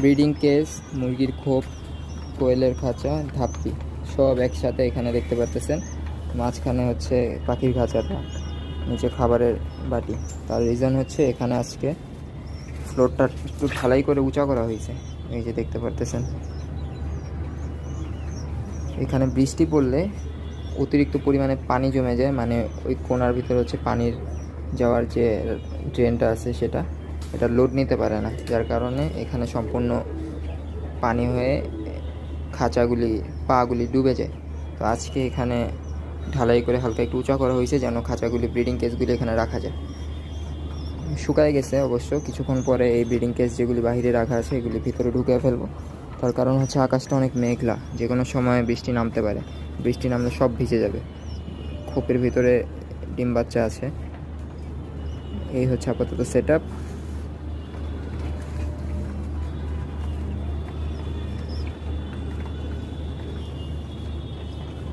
Breeding case, মুরগির খোপ, কোয়েলের খাঁচা, ধাপকি সব একসাথে এখানে দেখতে পারতেছেন। মাঝখানে হচ্ছে পাখির খাঁচাটা, নিচে খাবারের বাটি। তার রিজন হচ্ছে এখানে আজকে ফ্লোরটা একটু ঢালাই করে উঁচা করা হয়েছে, এই যে দেখতে পারতেছেন। এখানে বৃষ্টি পড়লে অতিরিক্ত পরিমাণে পানি জমে যায়, মানে ওই কোণার ভিতরে হচ্ছে পানির যাওয়ার যে ড্রেনটা আছে সেটা এটা লোড নিতে পারে না, যার কারণে এখানে সম্পূর্ণ পানি হয়ে খাঁচাগুলি পাগুলি ডুবে যায়। তো আজকে এখানে ঢালাই করে হালকা একটু উঁচা করা হয়েছে যেন খাঁচাগুলি ব্রিডিং কেসগুলি এখানে রাখা যায়। শুকায় গেছে অবশ্য, কিছুক্ষণ পরে এই ব্রিডিং কেস যেগুলি বাইরে রাখা আছে এগুলি ভিতরে ঢুকে ফেলবো। তার কারণ হচ্ছে আকাশটা অনেক মেঘলা, যে কোনো সময় বৃষ্টি নামতে পারে। বৃষ্টি নামলে সব ভিজে যাবে। খোপের ভিতরে ডিম বাচ্চা আছে। এই হচ্ছে আপাতত সেট আপ।